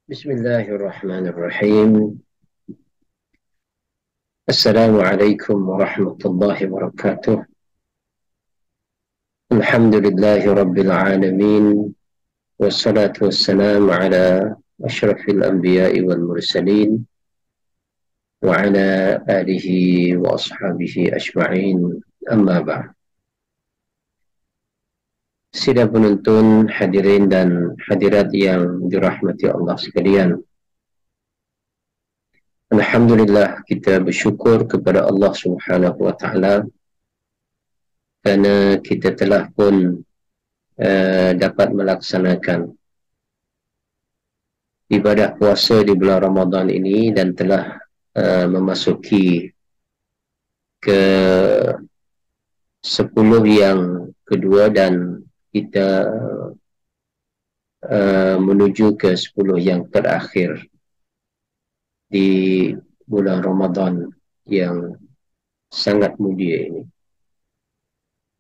Bismillahirrahmanirrahim. Assalamualaikum warahmatullahi wabarakatuh. Alhamdulillahi rabbil alamin. Wassalatu wassalamu ala ashrafil anbiya'i wal mursalin. Wa ala alihi wa ashabihi ajma'in. Amma ba'd. Sidang penonton, hadirin dan hadirat yang dirahmati Allah sekalian. Alhamdulillah, kita bersyukur kepada Allah Subhanahu wa taala kerana kita telah pun dapat melaksanakan ibadah puasa di bulan Ramadan ini dan telah memasuki ke 10 yang kedua dan kita menuju ke 10 yang terakhir di bulan Ramadan yang sangat mulia ini.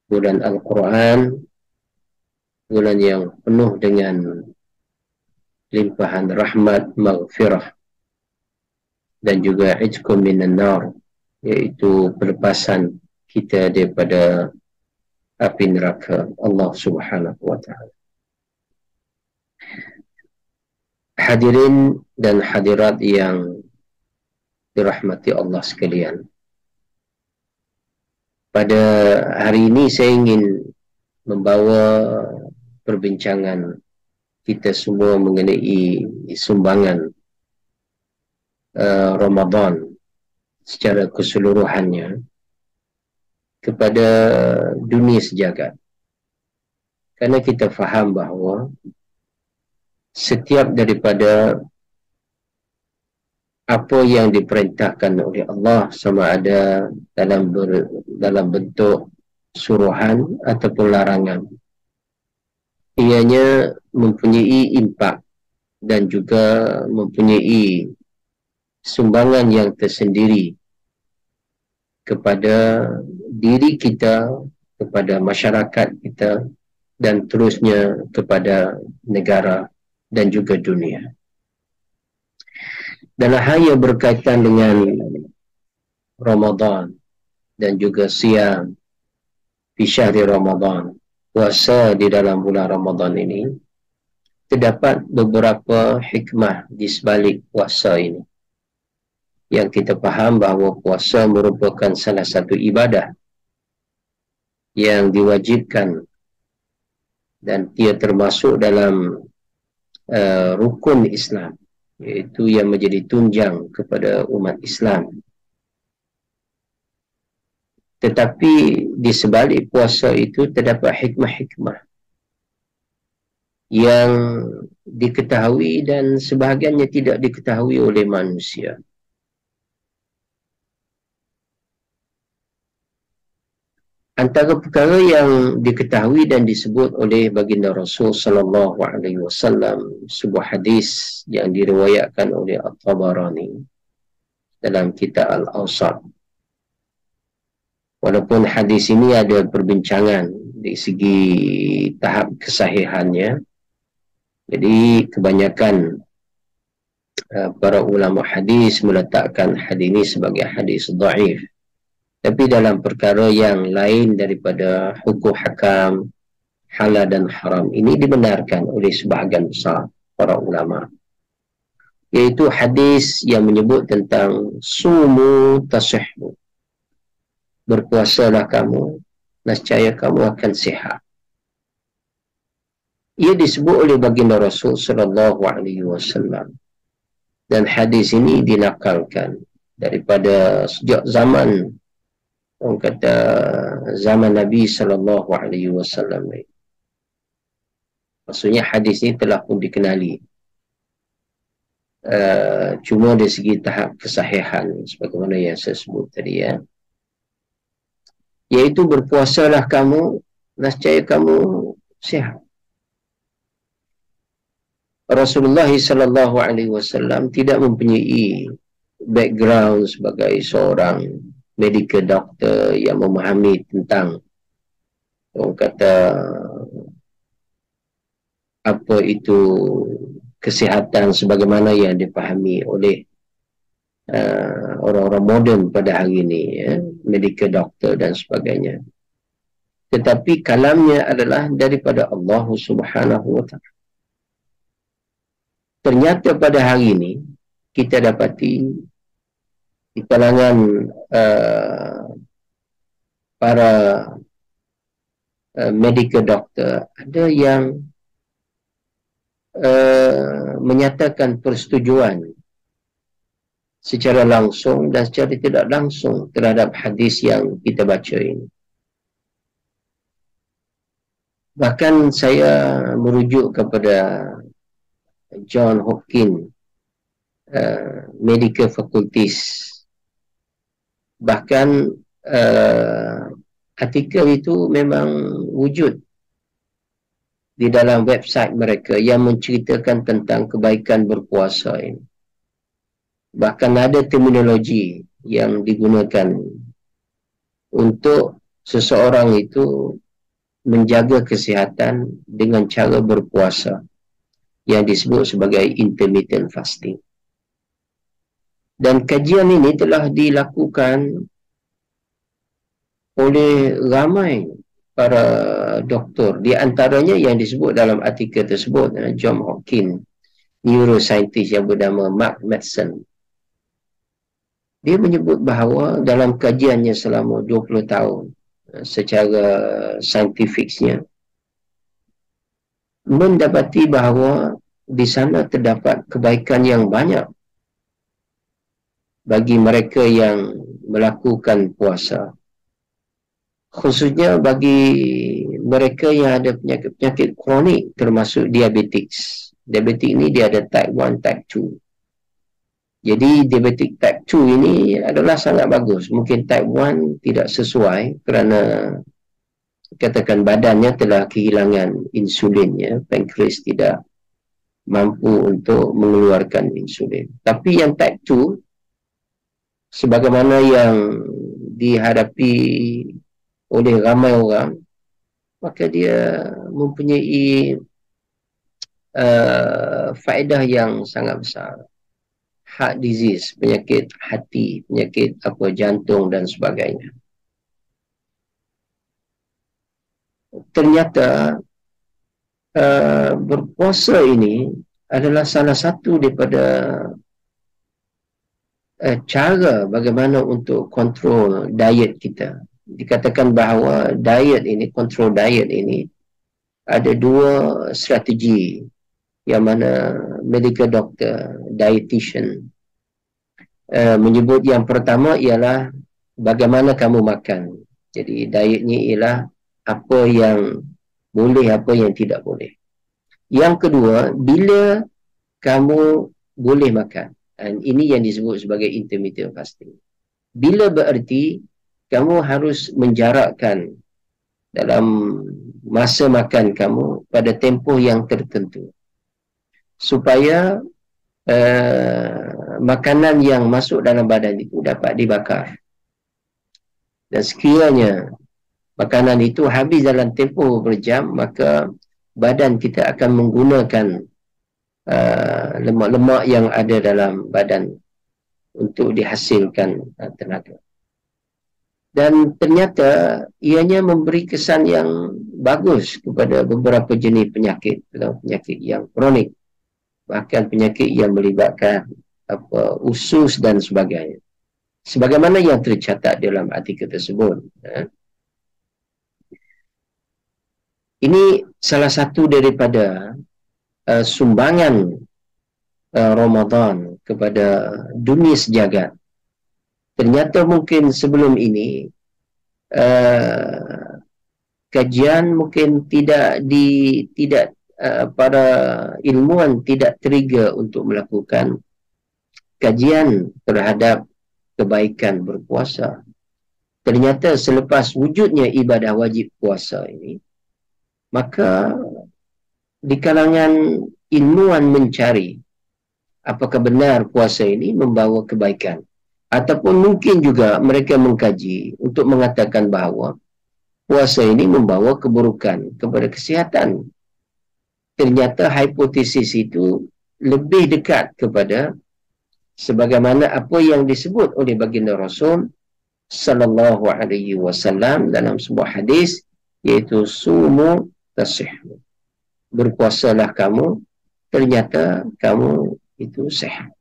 Bulan Al-Quran, bulan yang penuh dengan limpahan rahmat, maghfirah, dan juga ijkum minan nar, iaitu pelepasan kita daripada api neraka Allah Subhanahu wa ta'ala. Hadirin dan hadirat yang dirahmati Allah sekalian. Pada hari ini saya ingin membawa perbincangan kita semua mengenai sumbangan Ramadan secara keseluruhannya kepada dunia sejagat. Kerana kita faham bahawa setiap daripada apa yang diperintahkan oleh Allah, sama ada dalam bentuk suruhan ataupun larangan, ianya mempunyai impak dan juga mempunyai sumbangan yang tersendiri kepada diri kita, kepada masyarakat kita, dan terusnya kepada negara dan juga dunia. Dalam hal yang berkaitan dengan Ramadan dan juga siam fi syahri Ramadan, puasa di dalam bulan Ramadan ini, terdapat beberapa hikmah di sebalik puasa ini. Yang kita faham bahawa puasa merupakan salah satu ibadah yang diwajibkan dan ia termasuk dalam rukun Islam, iaitu yang menjadi tunjang kepada umat Islam. Tetapi di sebalik puasa itu terdapat hikmah-hikmah yang diketahui dan sebahagiannya tidak diketahui oleh manusia. Antara perkara yang diketahui dan disebut oleh baginda Rasul sallallahu alaihi wasallam, sebuah hadis yang diriwayatkan oleh At-Tabarani dalam kitab Al-Awsat. Walaupun hadis ini ada perbincangan dari segi tahap kesahihannya, jadi kebanyakan para ulama hadis meletakkan hadis ini sebagai hadis dhaif. Tapi dalam perkara yang lain daripada hukum hakam, halal dan haram, ini dibenarkan oleh sebahagian besar para ulama. Iaitu hadis yang menyebut tentang sumu tasihhu. Berpuasalah kamu, nescaya kamu akan sihat. Ia disebut oleh baginda Rasul sallallahu alaihi wasallam. Dan hadis ini dinakalkan daripada sejak zaman, orang kata zaman Nabi sallallahu alaihi wasallam. Maksudnya hadis ini telah pun dikenali. Cuma dari segi tahap kesahihan sebagaimana yang saya sebut tadi, ya. Iaitu berpuasalah kamu, nescaya kamu sihat. Rasulullah sallallahu alaihi wasallam tidak mempunyai background sebagai seorang medical doctor yang memahami tentang, orang kata, apa itu kesihatan sebagaimana yang dipahami oleh orang-orang moden pada hari ini, ya, medical doctor dan sebagainya. Tetapi kalamnya adalah daripada Allah Subhanahu wa ta'ala. Ternyata pada hari ini kita dapati di kalangan para medical doctor ada yang menyatakan persetujuan secara langsung dan secara tidak langsung terhadap hadis yang kita baca ini. Bahkan saya merujuk kepada John Hopkins Medical Faculties. Bahkan artikel itu memang wujud di dalam website mereka yang menceritakan tentang kebaikan berpuasa ini. Bahkan ada terminologi yang digunakan untuk seseorang itu menjaga kesihatan dengan cara berpuasa yang disebut sebagai intermittent fasting. Dan kajian ini telah dilakukan oleh ramai para doktor. Di antaranya yang disebut dalam artikel tersebut, John Hopkins, neuroscientist yang bernama Mark Madsen. Dia menyebut bahawa dalam kajiannya selama 20 tahun, secara saintifiknya, mendapati bahawa di sana terdapat kebaikan yang banyak bagi mereka yang melakukan puasa. Khususnya bagi mereka yang ada penyakit-penyakit kronik termasuk diabetes. Diabetes ini dia ada type 1, type 2. Jadi diabetes type 2 ini adalah sangat bagus. Mungkin type 1 tidak sesuai kerana katakan badannya telah kehilangan insulinnya, pankreas tidak mampu untuk mengeluarkan insulin. Tapi yang type 2 sebagaimana yang dihadapi oleh ramai orang, maka dia mempunyai faedah yang sangat besar. Heart disease, penyakit hati, penyakit jantung dan sebagainya. Ternyata berpuasa ini adalah salah satu daripada cara bagaimana untuk kontrol diet kita. Dikatakan bahawa diet ini, kontrol diet ini, ada dua strategi yang mana medical doctor, dietitian menyebut. Yang pertama ialah bagaimana kamu makan. Jadi dietnya ialah apa yang boleh, apa yang tidak boleh. Yang kedua, bila kamu boleh makan. Dan ini yang disebut sebagai intermittent fasting. Bila bererti kamu harus menjarakkan dalam masa makan kamu pada tempoh yang tertentu, supaya makanan yang masuk dalam badan itu dapat dibakar. Dan sekiranya makanan itu habis dalam tempoh berjam, maka badan kita akan menggunakan lemak-lemak yang ada dalam badan untuk dihasilkan tenaga. Dan ternyata ianya memberi kesan yang bagus kepada beberapa jenis penyakit, penyakit yang kronik, bahkan penyakit yang melibatkan usus dan sebagainya. Sebagaimana yang tercatat dalam artikel tersebut. Ini salah satu daripada sumbangan Ramadan kepada dunia sejagat. Ternyata mungkin sebelum ini kajian mungkin tidak para ilmuwan tidak trigger untuk melakukan kajian terhadap kebaikan berpuasa. Ternyata selepas wujudnya ibadah wajib puasa ini, maka di kalangan ilmuwan mencari apakah benar puasa ini membawa kebaikan, ataupun mungkin juga mereka mengkaji untuk mengatakan bahawa puasa ini membawa keburukan kepada kesihatan. Ternyata hipotesis itu lebih dekat kepada sebagaimana apa yang disebut oleh baginda Rasul sallallahu alaihi wasallam dalam sebuah hadis, iaitu sumu tasihhu. Berpuasalah kamu, ternyata kamu itu sehat.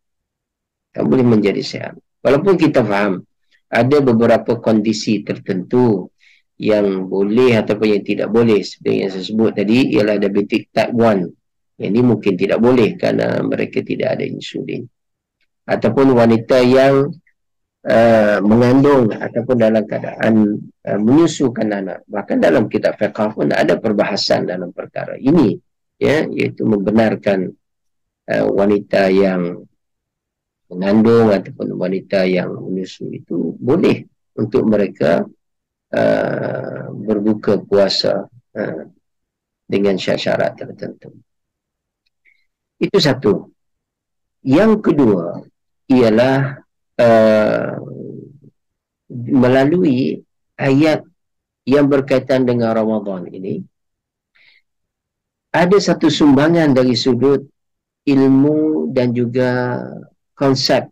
Kamu boleh menjadi sehat. Walaupun kita faham ada beberapa kondisi tertentu yang boleh ataupun yang tidak boleh. Seperti yang saya sebut tadi, ialah diabetik type 1. Yang ini mungkin tidak boleh kerana mereka tidak ada insulin. Ataupun wanita yang mengandung ataupun dalam keadaan menyusukan anak. Bahkan dalam kitab fiqh pun ada perbahasan dalam perkara ini, ya, iaitu membenarkan wanita yang mengandung ataupun wanita yang menyusui itu boleh untuk mereka berbuka puasa dengan syarat-syarat tertentu. Itu satu. Yang kedua ialah melalui ayat yang berkaitan dengan Ramadan ini, ada satu sumbangan dari sudut ilmu dan juga konsep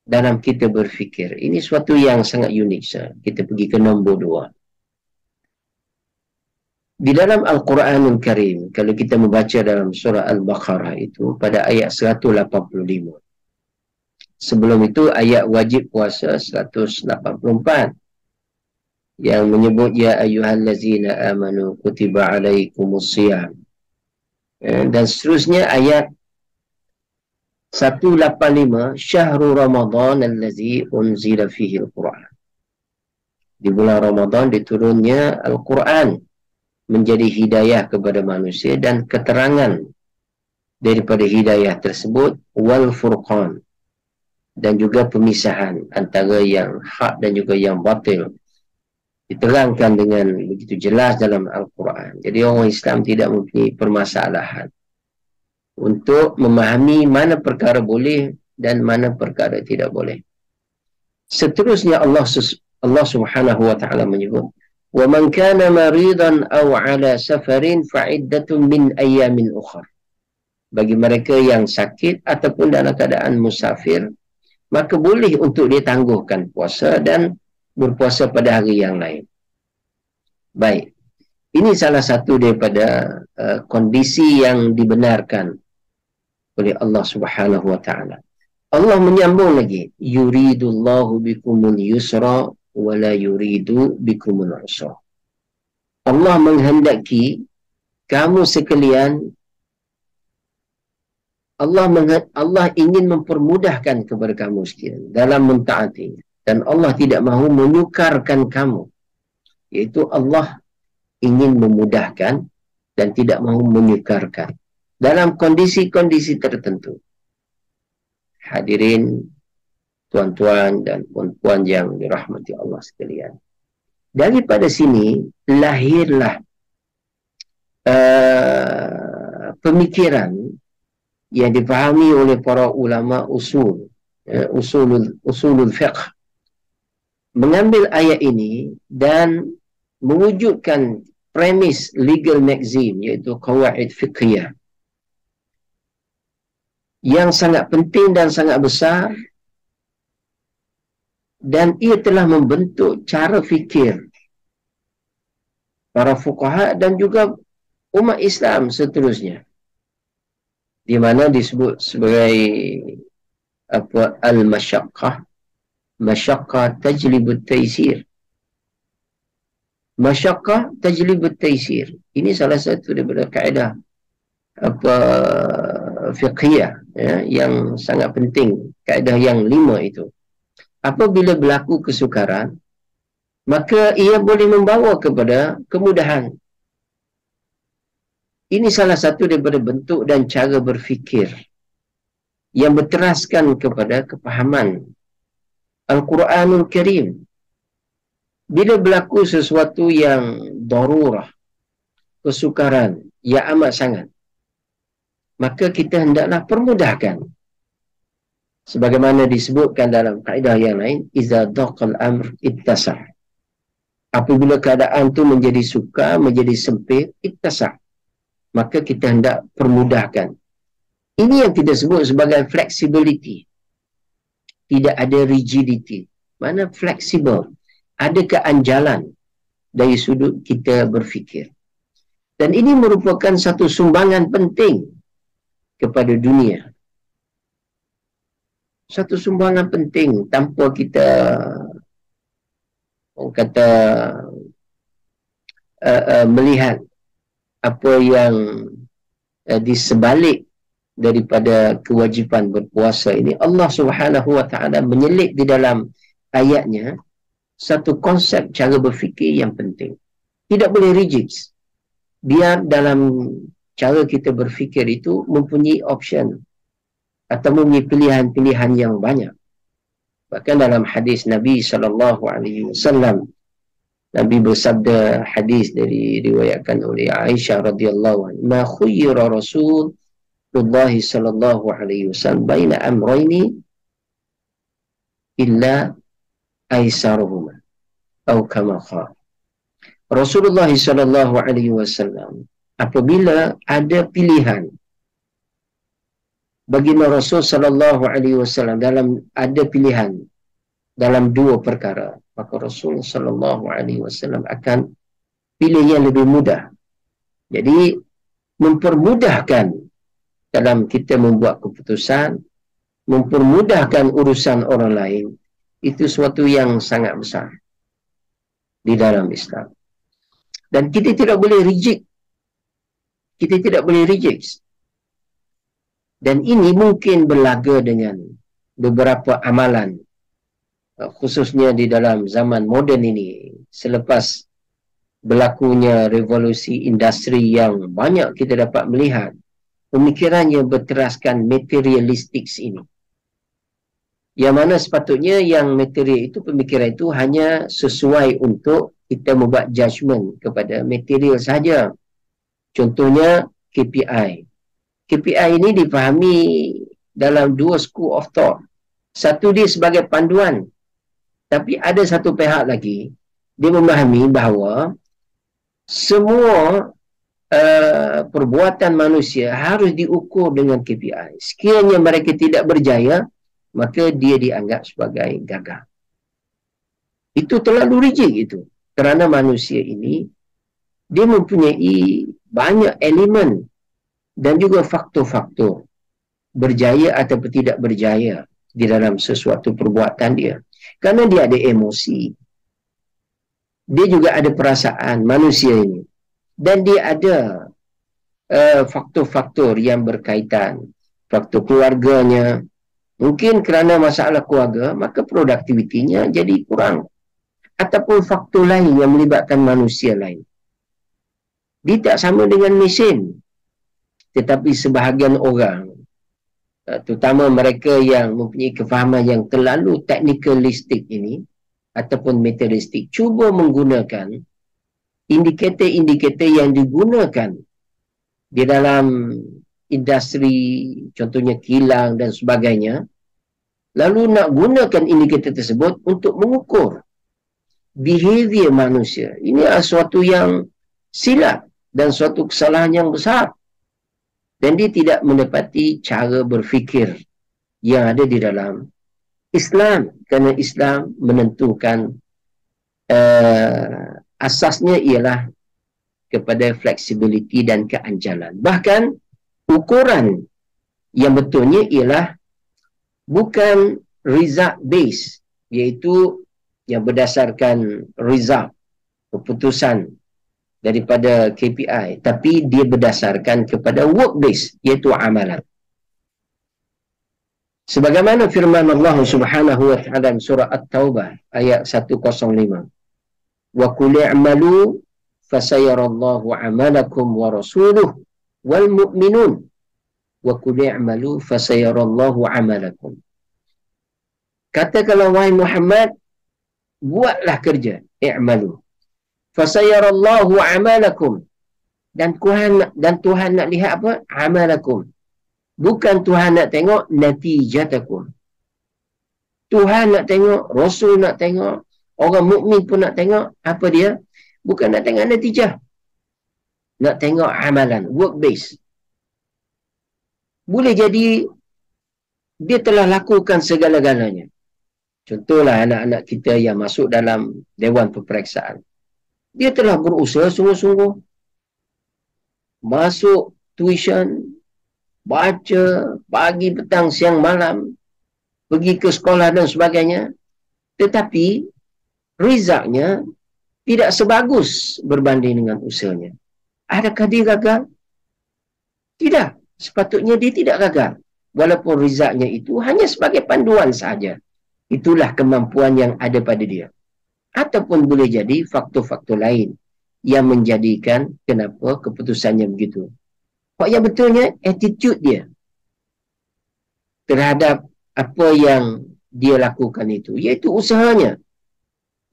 dalam kita berfikir. Ini suatu yang sangat unik. Kita pergi ke nombor 2. Di dalam Al-Quranul Karim, kalau kita membaca dalam surah Al-Baqarah itu pada ayat 185. Sebelum itu ayat wajib puasa 184 yang menyebut ya ayyuhallazina amanu kutiba alaikumusiyam. Dan seterusnya ayat 185, syahrul Ramadan allazi unzila fihi al-Quran. Di bulan Ramadan diturunnya Al-Quran menjadi hidayah kepada manusia dan keterangan daripada hidayah tersebut, wal furqan, dan juga pemisahan antara yang hak dan juga yang batil, diterangkan dengan begitu jelas dalam Al-Quran. Jadi orang Islam tidak mempunyai permasalahan untuk memahami mana perkara boleh dan mana perkara tidak boleh. Seterusnya Allah Subhanahu wa taala menyebut, "Wa man kana maridan aw ala safarin fa'iddatun min ayyamin ukhra." Bagi mereka yang sakit ataupun dalam keadaan musafir, maka boleh untuk dia tangguhkan puasa dan berpuasa pada hari yang lain. Baik. Ini salah satu daripada kondisi yang dibenarkan oleh Allah Subhanahu wa taala. Allah menyambung lagi, yuridullahu bikumul yusra wa la yuridu bikumul usra. Allah menghendaki kamu sekalian, Allah ingin mempermudahkan kepada kamu sekalian dalam mentaatinya, dan Allah tidak mahu menyukarkan kamu, iaitu Allah ingin memudahkan dan tidak mahu menyukarkan dalam kondisi-kondisi tertentu. Hadirin, tuan-tuan dan puan-puan yang dirahmati Allah sekalian, daripada sini lahirlah pemikiran yang dipahami oleh para ulama usulul fiqh, mengambil ayat ini dan mewujudkan premis legal maxim, iaitu qawaid fiqhiyah yang sangat penting dan sangat besar, dan ia telah membentuk cara fikir para fuqaha dan juga umat Islam seterusnya, di mana disebut sebagai al-masyaqqah, masyaqqah tajlibut taysir. Masyaqqah tajlibut taysir. Ini salah satu daripada kaedah fiqhiyah, ya, yang sangat penting, kaedah yang 5 itu. Apabila berlaku kesukaran, maka ia boleh membawa kepada kemudahan. Ini salah satu daripada bentuk dan cara berfikir yang berteraskan kepada kepahaman Al-Quranul Karim. Bila berlaku sesuatu yang darurah, kesukaran yang amat sangat, maka kita hendaklah permudahkan. Sebagaimana disebutkan dalam kaedah yang lain, iza daqal amr ittasa'. Apabila keadaan itu menjadi sukar, menjadi sempit, ittasa', maka kita hendak permudahkan. Ini yang kita sebut sebagai flexibility. Tidak ada rigidity. Mana fleksibel? Ada keanjalan dari sudut kita berfikir. Dan ini merupakan satu sumbangan penting kepada dunia. Satu sumbangan penting tanpa kita kata melihat apa yang di sebalik daripada kewajipan berpuasa ini. Allah Subhanahu Wa Taala menyelit di dalam ayatnya satu konsep cara berfikir yang penting. Tidak boleh rigid. Biar dalam cara kita berfikir itu mempunyai option atau mempunyai pilihan-pilihan yang banyak. Bahkan dalam hadis Nabi SAW, Nabi bersabda, hadis dari riwayatkan oleh Aisyah radhiyallahu anha, "Ma khuyyira Rasulullah sallallahu alaihi wasallam baina amrayni illa aisaruhuma." Atau kama qala. Rasulullah sallallahu alaihi wasallam apabila ada pilihan, baginda Rasul sallallahu alaihi wasallam ada pilihan dalam dua perkara, maka Rasul sallallahu alaihi wasallam akan pilih yang lebih mudah. Jadi mempermudahkan dalam kita membuat keputusan, mempermudahkan urusan orang lain, itu suatu yang sangat besar di dalam Islam. Dan kita tidak boleh rigid. Kita tidak boleh rigid. Dan ini mungkin berlaga dengan beberapa amalan, khususnya di dalam zaman moden ini, selepas berlakunya revolusi industri yang banyak kita dapat melihat pemikiran yang berteraskan materialistik ini. Yang mana sepatutnya yang material itu, pemikiran itu hanya sesuai untuk kita membuat judgement kepada material saja. Contohnya KPI. KPI ini difahami dalam dua school of thought. Satu dia sebagai panduan. Tapi ada satu pihak lagi, dia memahami bahawa semua perbuatan manusia harus diukur dengan KPI. Sekiranya mereka tidak berjaya, maka dia dianggap sebagai gagal. Itu terlalu rigid itu. Kerana manusia ini, dia mempunyai banyak elemen dan juga faktor-faktor berjaya atau tidak berjaya di dalam sesuatu perbuatan dia. Kerana dia ada emosi. Dia juga ada perasaan manusia ini. Dan dia ada faktor-faktor yang berkaitan. Faktor keluarganya. Mungkin kerana masalah keluarga, maka produktivitinya jadi kurang. Ataupun faktor lain yang melibatkan manusia lain. Dia tak sama dengan mesin. Tetapi sebahagian orang, terutama mereka yang mempunyai kefahaman yang terlalu teknikalistik ini, ataupun materialistik, cuba menggunakan indikator-indikator yang digunakan di dalam industri, contohnya kilang dan sebagainya, lalu nak gunakan indikator tersebut untuk mengukur behavior manusia. Ini adalah suatu yang silap dan suatu kesalahan yang besar. Dan dia tidak mendapati cara berfikir yang ada di dalam Islam. Kerana Islam menentukan asasnya ialah kepada flexibility dan keanjalan. Bahkan ukuran yang betulnya ialah bukan result base, iaitu yang berdasarkan result, keputusan daripada KPI, tapi dia berdasarkan kepada work base, iaitu amalan. Sebagaimana firman Allah Subhanahu wa taala surah At-Taubah ayat 105. Wa qul i'malu fasayarallahu 'amalakum wa rasuluhu wal mu'minun. Wa qul i'malu fasayarallahu 'amalakum. Katakanlah wahai Muhammad, buatlah kerja, i'malu fasayarallahu amalakum, dan Tuhan nak lihat apa? Amalakum. Bukan Tuhan nak tengok natijatakum. Tuhan nak tengok, Rasul nak tengok, orang mukmin pun nak tengok apa dia? Bukan nak tengok natijah. Nak tengok amalan, work base. boleh jadi dia telah lakukan segala-galanya. Contohlah anak-anak kita yang masuk dalam Dewan Peperiksaan. Dia telah berusaha sungguh-sungguh. Masuk tuition, baca, pagi, petang, siang, malam, pergi ke sekolah dan sebagainya. Tetapi, result-nya tidak sebagus berbanding dengan usahanya. Adakah dia gagal? Tidak. Sepatutnya dia tidak gagal. Walaupun result-nya itu hanya sebagai panduan sahaja. Itulah kemampuan yang ada pada dia. Ataupun boleh jadi faktor-faktor lain yang menjadikan kenapa keputusannya begitu. Sebab yang betulnya, attitude dia terhadap apa yang dia lakukan itu, iaitu usahanya.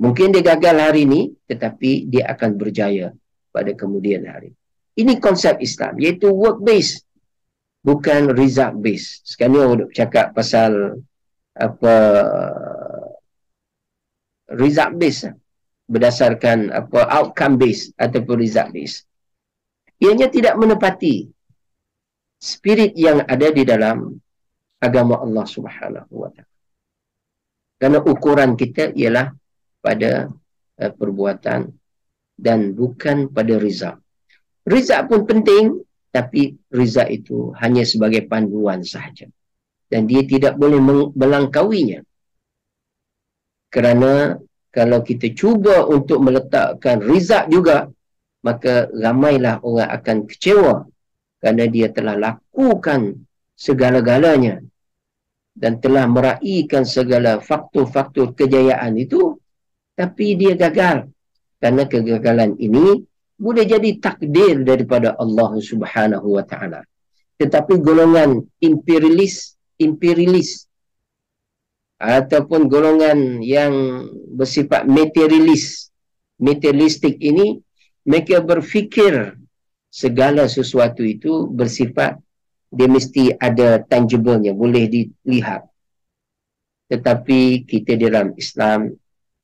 Mungkin dia gagal hari ini, tetapi dia akan berjaya pada kemudian hari. Ini konsep Islam, iaitu work based, bukan result based. Sekarang ni orang cakap pasal apa result based, berdasarkan apa outcome based ataupun result based. Ianya tidak menepati spirit yang ada di dalam agama Allah Subhanahu wa taala. Karena ukuran kita ialah pada perbuatan dan bukan pada result. Result pun penting, tapi result itu hanya sebagai panduan sahaja. Dan dia tidak boleh melangkauinya. Kerana kalau kita cuba untuk meletakkan result juga, maka ramailah orang akan kecewa kerana dia telah lakukan segala-galanya dan telah meraihkan segala faktor-faktor kejayaan itu, tapi dia gagal. Karena kegagalan ini boleh jadi takdir daripada Allah Subhanahu wa taala. Tetapi golongan imperialis ataupun golongan yang bersifat materialistik ini, mereka berfikir segala sesuatu itu bersifat dia mesti ada tangible-nya, boleh dilihat. Tetapi kita dalam Islam,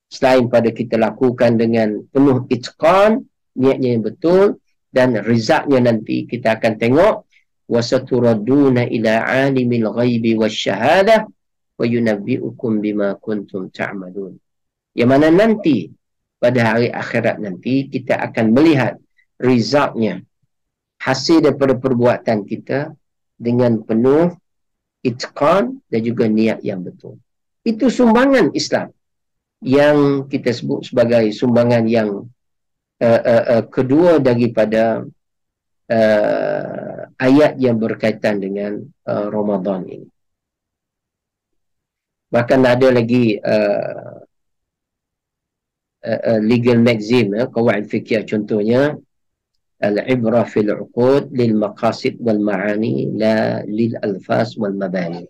selain pada kita lakukan dengan penuh itqan, niatnya yang betul, dan result-nya nanti kita akan tengok, wasaturaduna ila alimil ghaibi wasyahadah wa yunabbi'ukum bima kuntum ta'malun. Yang mana nanti pada hari akhirat nanti kita akan melihat result-nya, hasil daripada perbuatan kita dengan penuh itqan dan juga niat yang betul. Itu sumbangan Islam yang kita sebut sebagai sumbangan yang kedua daripada ayat yang berkaitan dengan Ramadan ini. Bahkan ada lagi legal maxim, qawaid fikih, contohnya al-ibrah fil uqud lil maqasid wal ma'ani la lil alfaz wal mabani.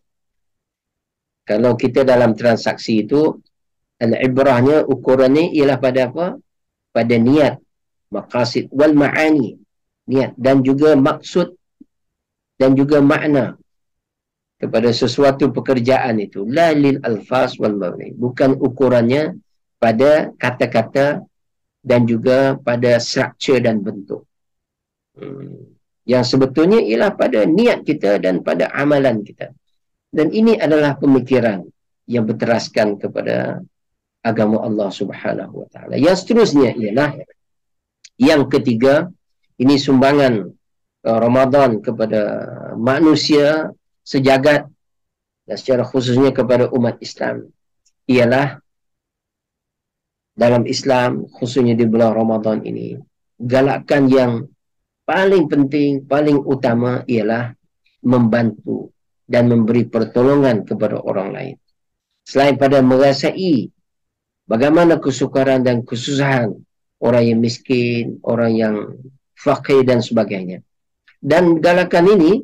Kalau kita dalam transaksi itu, al-ibrahnya, ukurannya ialah pada apa? Pada niat, maqasid wal ma'ani, niat dan juga maksud dan juga makna kepada sesuatu pekerjaan itu. La lil alfaz wal mabani, bukan ukurannya pada kata-kata dan juga pada struktur dan bentuk. Yang sebetulnya ialah pada niat kita dan pada amalan kita. Dan ini adalah pemikiran yang berteraskan kepada agama Allah Subhanahu wa taala. Yang seterusnya ialah yang ketiga, ini sumbangan Ramadan kepada manusia sejagat dan secara khususnya kepada umat Islam, ialah dalam Islam, khususnya di bulan Ramadan ini, galakan yang paling penting, paling utama ialah membantu dan memberi pertolongan kepada orang lain. Selain pada merasai bagaimana kesukaran dan kesusahan orang yang miskin, orang yang fakir dan sebagainya. Dan galakan ini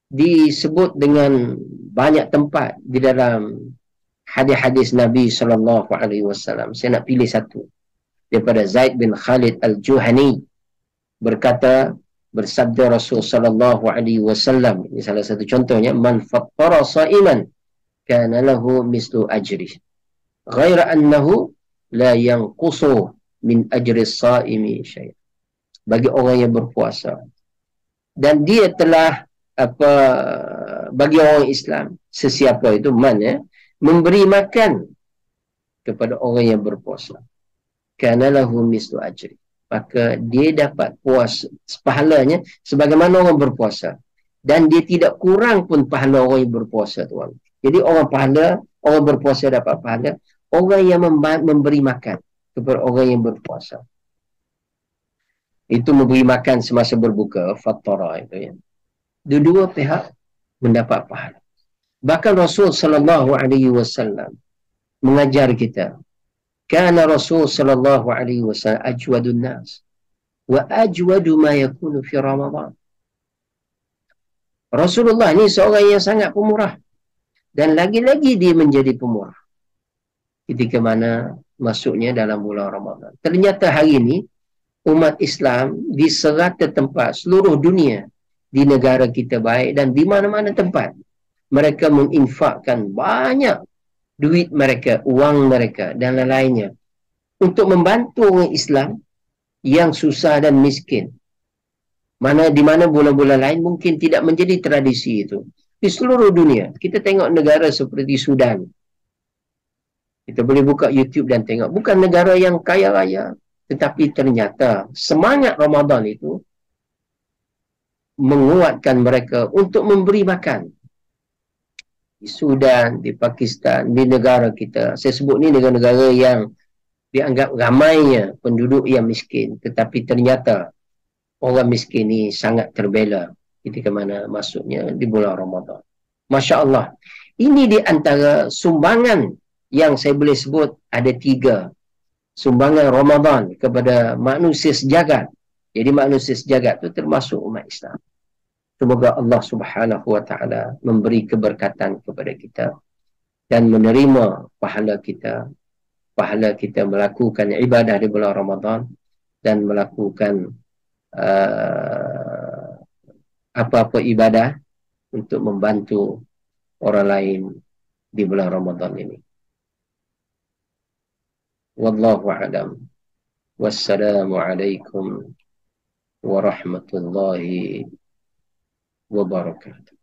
disebut dengan banyak tempat di dalam hadis-hadis Nabi SAW. Saya nak pilih satu daripada Zaid bin Khalid Al-Juhani, berkata, bersabda Rasul sallallahu alaihi wasallam, ini salah satu contohnya, man fattara sa'iman kana lahu mislu ajri ghaira annahu la yanqusu min ajri as-sa'imi syai'. Bagi orang yang berpuasa dan dia telah apa bagi orang Islam, sesiapa itu memberi makan kepada orang yang berpuasa, kana lahu mislu ajri, maka dia dapat puasa pahalanya sebagaimana orang berpuasa, dan dia tidak kurang pun pahala orang yang berpuasa, tuan. Jadi orang berpuasa dapat pahala, orang yang memberi makan kepada orang yang berpuasa, itu memberi makan semasa berbuka, fattara itu ya, dua pihak mendapat pahala. Bahkan Rasul sallallahu alaihi wasallam mengajar kita, kana Rasul sallallahu alaihi wasallam ajwadun nas wa ajwadu ma yakunu fi Ramadan. Rasulullah ni seorang yang sangat pemurah, dan lagi-lagi dia menjadi pemurah ketika mana masuknya dalam bulan Ramadan. Ternyata hari ini umat Islam di serata tempat seluruh dunia, di negara kita baik dan di mana-mana tempat, mereka menginfakkan banyak duit mereka, wang mereka dan lain-lainnya untuk membantu orang Islam yang susah dan miskin. Di mana bulan-bulan lain mungkin tidak menjadi tradisi itu. Di seluruh dunia, kita tengok negara seperti Sudan. Kita boleh buka YouTube dan tengok. Bukan negara yang kaya raya, tetapi ternyata semangat Ramadan itu menguatkan mereka untuk memberi makan. Di Sudan, di Pakistan, di negara kita. Saya sebut ni negara-negara yang dianggap ramainya penduduk yang miskin. Tetapi ternyata orang miskin ni sangat terbela ketika mana masuknya di bulan Ramadan. Masya Allah. Ini di antara sumbangan yang saya boleh sebut ada 3. Sumbangan Ramadan kepada manusia sejagat. Jadi manusia sejagat itu termasuk umat Islam. Semoga Allah Subhanahu wa taala memberi keberkatan kepada kita dan menerima pahala kita melakukan ibadah di bulan Ramadan dan melakukan apa-apa ibadah untuk membantu orang lain di bulan Ramadan ini. Wallahu a'lam. Wassalamu alaikum warahmatullahi wabarakatuh.